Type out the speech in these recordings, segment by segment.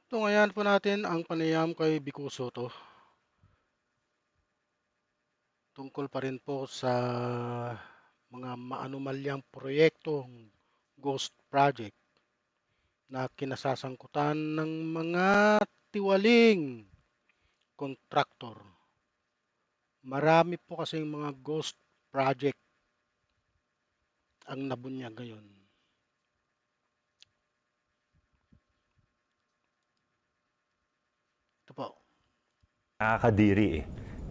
Tunghayan po natin ang panayam kay Vico Soto, tungkol pa rin po sa mga maanumalyang proyektong ghost project na kinasasangkutan ng mga tiwaling kontraktor. Marami po kasing mga ghost project ang nabunyag ngayon. Ito po, Nakakadiri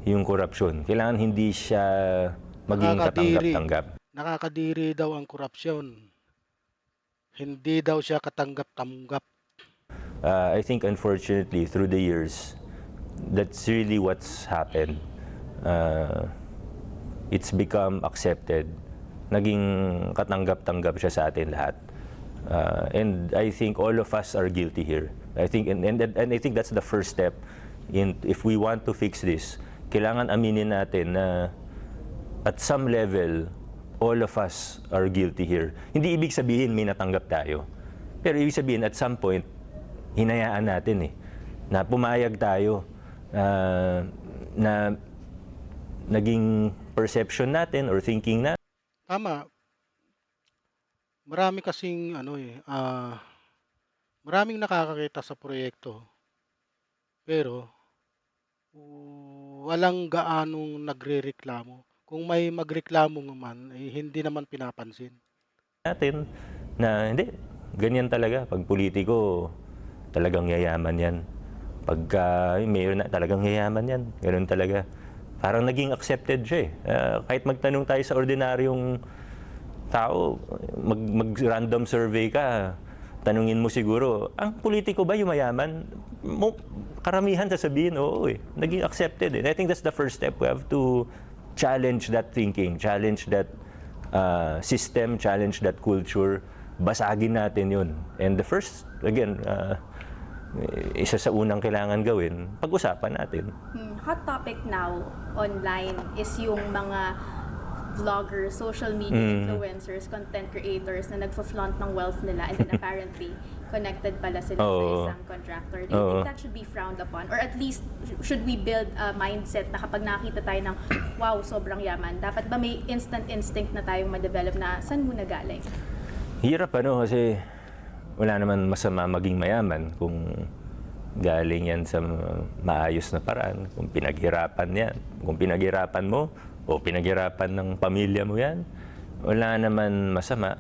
yung korupsyon. Kailangan hindi siya maging nakakadiri. katanggap-tanggap. Nakakadiri daw ang korupsyon. Hindi daw siya katanggap-tanggap. I think unfortunately through the years, that's really what's happened. It's become accepted. Naging katanggap-tanggap siya sa atin lahat. And I think all of us are guilty here. I think and I think that's the first step in if we want to fix this. Kailangan aminin natin na at some level all of us are guilty here. Hindi ibig sabihin may natanggap tayo. Pero ibig sabihin at some point hinayaan natin na pumayag tayo na naging perception natin or thinking natin. Tama, marami kasing maraming nakakakita sa proyekto, pero walang gaanong nagrereklamo. Kung may magreklamo naman, hindi naman pinapansin. Na hindi, ganyan talaga. Pag politiko, talagang yayaman yan. Pagka yung mayor na, talagang yayaman yan. Ganun talaga. Parang naging accepted siya kahit magtanong tayo sa ordinaryong tao, mag-random survey ka, tanungin mo siguro, ang politiko ba yung mayaman? Karamihan sasabihin, oo naging accepted And I think that's the first step. We have to challenge that thinking, challenge that system, challenge that culture. Basagin natin yun. And the first, again, isa sa unang kailangan gawin, pag-usapan natin. Hot topic now online is yung mga vloggers, social media influencers, content creators na nagfa-flaunt ng wealth nila and then apparently connected pala sila sa isang contractor. Do you think that should be frowned upon? Or at least, should we build a mindset na kapag nakita tayo ng, wow, sobrang yaman, dapat ba may instant instinct na tayong ma-develop na saan mo nagaling? Hirap kasi wala naman masama maging mayaman kung galing yan sa maayos na paraan, kung pinaghirapan yan. Kung pinaghirapan mo o pinaghirapan ng pamilya mo yan, wala naman masama.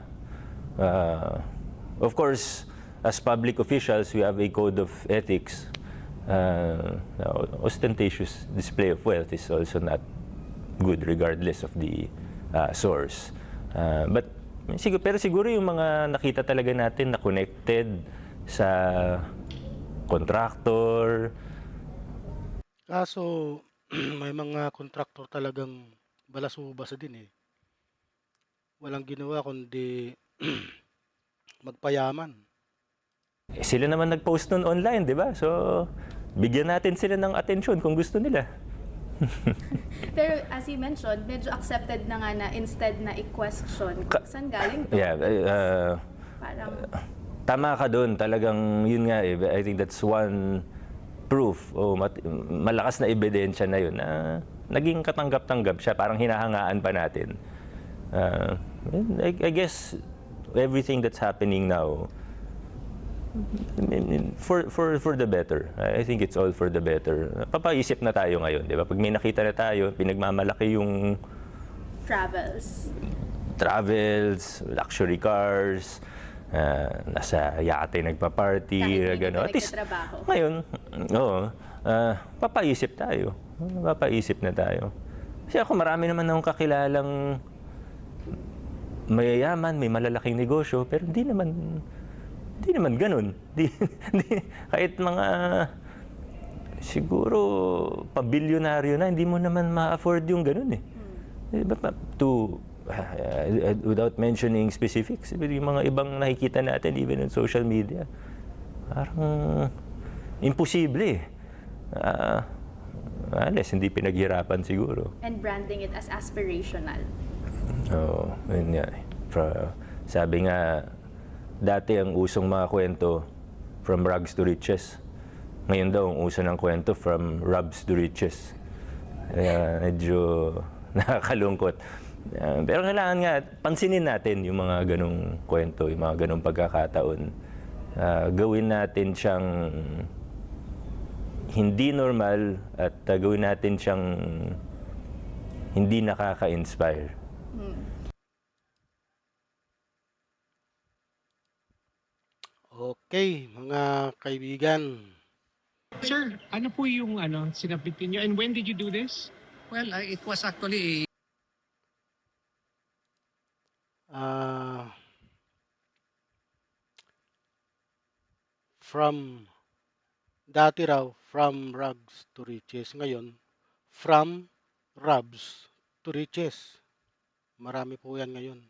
Of course, as public officials, we have a code of ethics. Ostentatious display of wealth is also not good regardless of the source. Pero siguro yung mga nakita talaga natin na connected sa contractor. Kaso, may mga kontraktor talagang balasubas din Walang ginawa kundi magpayaman. Sila naman nag-post nun online, di ba? So, bigyan natin sila ng atensyon kung gusto nila. Pero as you mentioned, medyo accepted na nga na instead na i-question kung saan galing to. Parang Tama ka doon. Talagang yun nga I think that's one proof o malakas na ebidensya na yun na naging katanggap-tanggap siya. Parang hinahangaan pa natin. I guess everything that's happening now for the better. I think it's all for the better. Papaisip na tayo ngayon, di ba? Pag may nakita na tayo, pinagmamalaki yung travels, luxury cars, nasa yate nagpa-party, gano'n. At least, ngayon, papaisip tayo. Papaisip na tayo. Kasi ako marami naman akong kakilalang mayayaman, may malalaking negosyo, pero hindi naman ganun. Kahit mga siguro pabilyonaryo na, hindi mo naman ma-afford yung ganun without mentioning specifics, yung mga ibang nakikita natin even on social media, parang imposible unless hindi pinaghirapan siguro. And branding it as aspirational. Yun nga sabi nga, dati ang usong mga kwento, from rags to riches. Ngayon daw, ang uso ng kwento from rubs to riches. Kaya medyo nakakalungkot. Pero kailangan nga, pansinin natin yung mga ganong kwento, yung mga ganong pagkakataon. Gawin natin siyang hindi normal at gawin natin siyang hindi nakaka-inspire. Okay, mga kaibigan. Sir, ano po yung sinabit niyo and when did you do this? Well, it was actually Ah, from dati raw from rags to riches. Ngayon, from rubs to riches. Marami po yan ngayon.